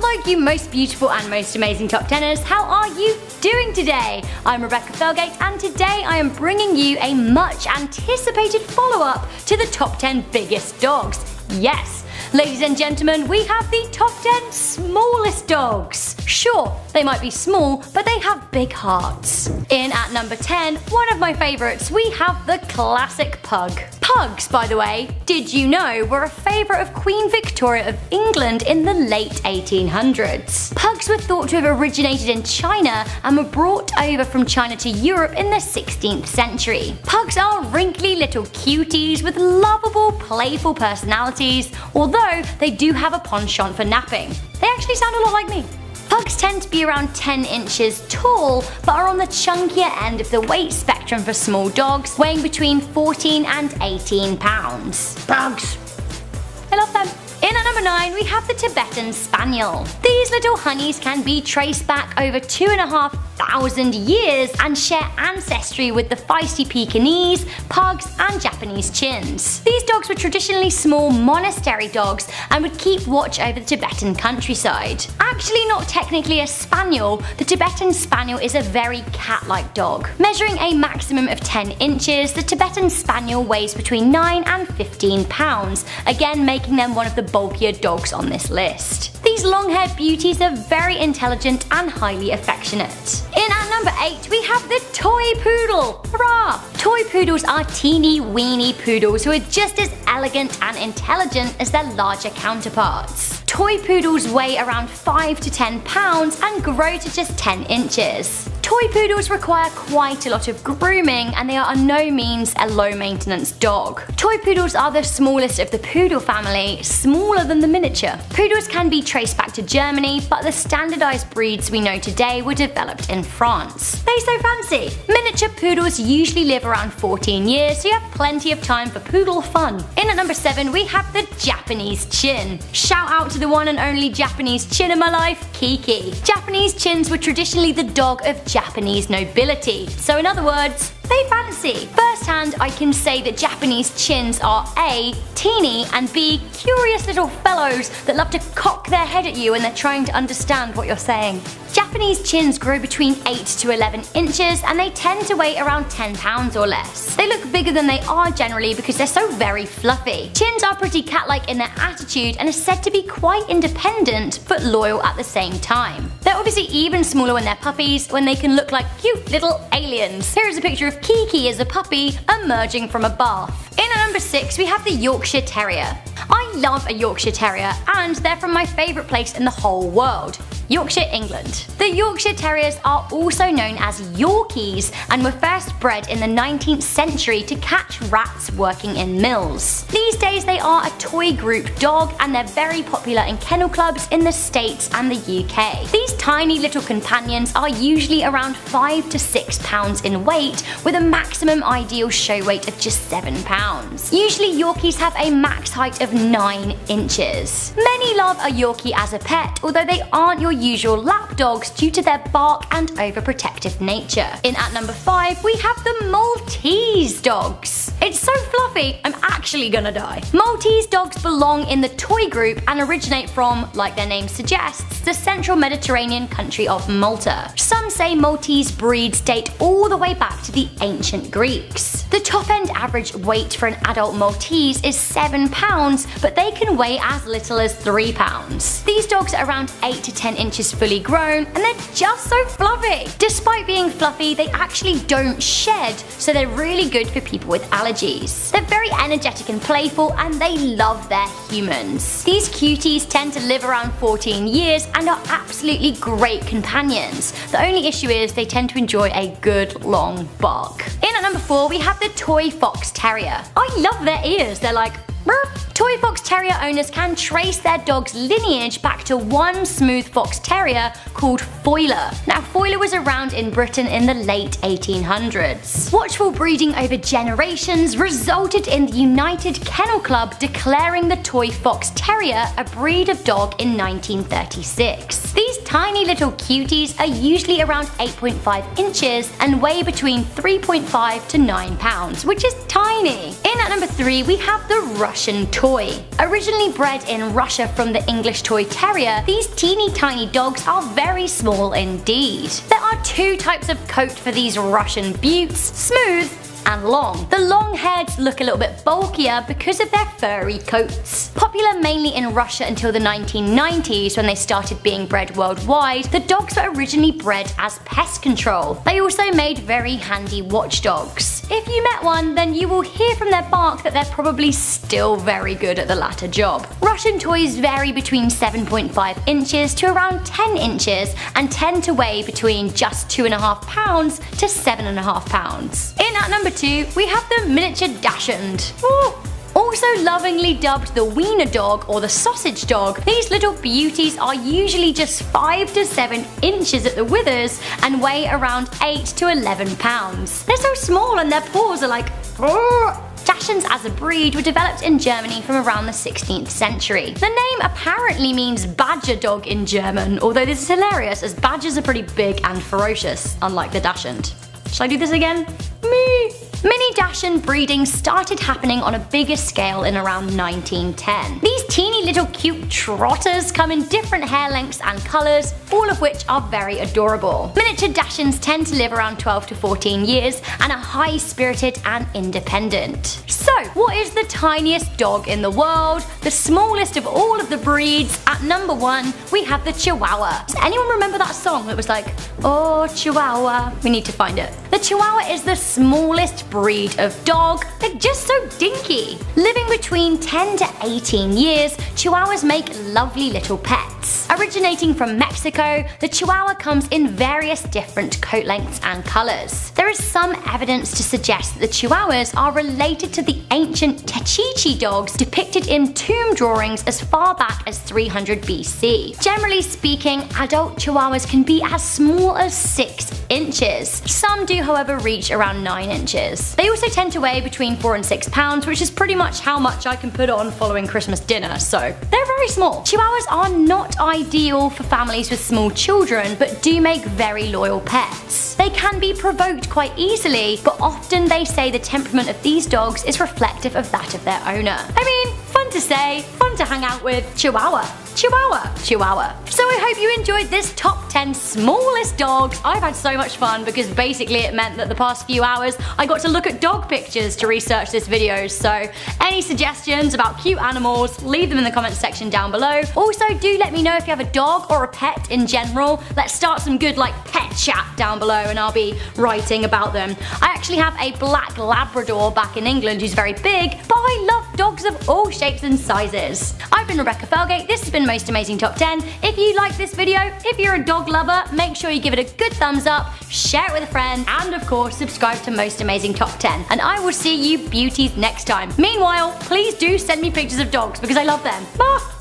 Hello you most beautiful and most amazing top 10ers, how are you doing today? I'm Rebecca Felgate and today I am bringing you a much anticipated follow-up to the top 10 biggest dogs. Yes, ladies and gentlemen, we have the top 10 smallest dogs. Sure, they might be small, but they have big hearts. In at number 10, one of my favourites, we have the classic pug. Pugs, by the way, did you know, were a favourite of Queen Victoria of England in the late 1800s. Pugs were thought to have originated in China and were brought over from China to Europe in the 16th century. Pugs are wrinkly little cuties with lovable, playful personalities, although they do have a penchant for napping. They actually sound a lot like me. Pugs tend to be around 10 inches tall, but are on the chunkier end of the weight spectrum for small dogs, weighing between 14 and 18 pounds. Pugs! I love them. In at number 9, we have the Tibetan Spaniel. These little honeys can be traced back over 2,500 years and share ancestry with the feisty Pekingese, pugs and Japanese chins. These dogs were traditionally small monastery dogs and would keep watch over the Tibetan countryside. Actually not technically a spaniel, the Tibetan Spaniel is a very cat-like dog. Measuring a maximum of 10 inches, the Tibetan Spaniel weighs between 9 and 15 pounds, again making them one of the bulkier dogs on this list. These long-haired beauties are very intelligent and highly affectionate. In at number 8, we have the Toy Poodle. Hurrah! Toy Poodles are teeny weeny poodles who are just as elegant and intelligent as their larger counterparts. Toy Poodles weigh around 5 to 10 pounds and grow to just 10 inches. Toy Poodles require quite a lot of grooming and they are on no means a low-maintenance dog. Toy Poodles are the smallest of the poodle family, smaller than the miniature. Poodles can be traced back to Germany, but the standardized breeds we know today were developed in France. They so fancy! Miniature poodles usually live around 14 years, so you have plenty of time for poodle fun. In at number 7, we have the Japanese Chin. Shout out to the one and only Japanese Chin in my life, Kiki. Japanese Chins were traditionally the dog of Japanese nobility, so in other words, they fancy. First hand, I can say that Japanese Chins are A, teeny, and B, curious little fellows that love to cock their head at you when they're trying to understand what you're saying. Japanese Chins grow between 8 to 11 inches and they tend to weigh around 10 pounds or less. They look bigger than they are generally because they're so very fluffy. Chins are pretty cat-like in their attitude and are said to be quite independent but loyal at the same time. They're obviously even smaller when they're puppies, when they can look like cute little aliens. Here is a picture of Kiki as a puppy emerging from a bath. In at number 6, we have the Yorkshire Terrier. I love a Yorkshire Terrier and they're from my favourite place in the whole world. Yorkshire, England. The Yorkshire Terriers are also known as Yorkies and were first bred in the 19th century to catch rats working in mills. These days they are a toy group dog and they're very popular in kennel clubs in the States and the UK. These tiny little companions are usually around 5 to 6 pounds in weight with a maximum ideal show weight of just 7 pounds. Usually Yorkies have a max height of 9 inches. Many love a Yorkie as a pet, although they aren't your usual lap dogs due to their bark and overprotective nature. In at number 5, we have the Maltese dogs. It's so fluffy, I'm actually gonna die. Maltese dogs belong in the toy group and originate from, like their name suggests, the central Mediterranean country of Malta. Some say Maltese breeds date all the way back to the ancient Greeks. The top end average weight for an adult Maltese is 7 pounds, but they can weigh as little as 3 pounds. These dogs are around 8 to 10 inches fully grown and they're just so fluffy. Despite being fluffy, they actually don't shed, so they're really good for people with allergies. They're very energetic and playful and they love their humans. These cuties tend to live around 14 years and are absolutely great companions. The only issue is they tend to enjoy a good long bark. In at number 4, we have the Toy Fox Terrier. I love their ears, they're like burp. Toy Fox Terrier owners can trace their dog's lineage back to one smooth fox terrier called Foiler. Now Foiler was around in Britain in the late 1800s. Watchful breeding over generations resulted in the United Kennel Club declaring the Toy Fox Terrier a breed of dog in 1936. These tiny little cuties are usually around 8.5 inches and weigh between 3.5 to 9 pounds, which is tiny. In at number 3 we have the Russian Russian Toy. Originally bred in Russia from the English Toy Terrier, these teeny tiny dogs are very small indeed. There are two types of coat for these Russian beauts: smooth and long. The long-hairs look a little bit bulkier because of their furry coats. Popular mainly in Russia until the 1990s when they started being bred worldwide, the dogs were originally bred as pest control. They also made very handy watchdogs. If you met one, then you will hear from their bark that they're probably still very good at the latter job. Russian toys vary between 7.5 inches to around 10 inches and tend to weigh between just 2.5 pounds to 7.5 pounds. In at number 2, we have the miniature Dachshund. Ooh. Also lovingly dubbed the wiener dog or the sausage dog, these little beauties are usually just 5 to 7 inches at the withers and weigh around 8 to 11 pounds. They're so small and their paws are like Dachshunds as a breed were developed in Germany from around the 16th century. The name apparently means badger dog in German, although this is hilarious as badgers are pretty big and ferocious, unlike the Dachshund. Should I do this again? Me! Mini Dachshund breeding started happening on a bigger scale in around 1910. These teeny little cute trotters come in different hair lengths and colours, all of which are very adorable. Miniature Dachshunds tend to live around 12 to 14 years and are high-spirited and independent. So, what is the tiniest dog in the world? The smallest of all of the breeds? At number 1, we have the Chihuahua. Does anyone remember that song that was like, "Oh, Chihuahua"? We need to find it. The Chihuahua is the smallest breed of dog. They're just so dinky. Living between 10 to 18 years, Chihuahuas make lovely little pets. Originating from Mexico, the Chihuahua comes in various different coat lengths and colours. There is some evidence to suggest that the Chihuahuas are related to the ancient Techichi dogs depicted in tomb drawings as far back as 300 BC. Generally speaking, adult Chihuahuas can be as small as 6 inches. Some do, however, reach around 9 inches. They also tend to weigh between 4 and 6 pounds, which is pretty much how much I can put on following Christmas dinner, so they're very small. Chihuahuas are not ideal for families with small children, but do make very loyal pets. They can be provoked quite easily, but often they say the temperament of these dogs is reflective of that of their owner. I mean, fun to say, fun to hang out with. Chihuahua. Chihuahua. Chihuahua. So I hope you enjoyed this top 10 smallest dogs. I've had so much fun because basically it meant that the past few hours I got to look at dog pictures to research this video, so any suggestions about cute animals, leave them in the comments section down below. Also, do let me know if you have a dog or a pet in general. Let's start some good pet chat down below and I'll be writing about them. I actually have a black Labrador back in England who's very big, but I love dogs of all shapes and sizes. I've been Rebecca Felgate, this has been Most Amazing Top 10. If you like this video, if you're a dog lover, make sure you give it a good thumbs up, share it with a friend, and of course subscribe to Most Amazing Top 10. And I will see you beauties next time. Meanwhile, please do send me pictures of dogs because I love them. Bye!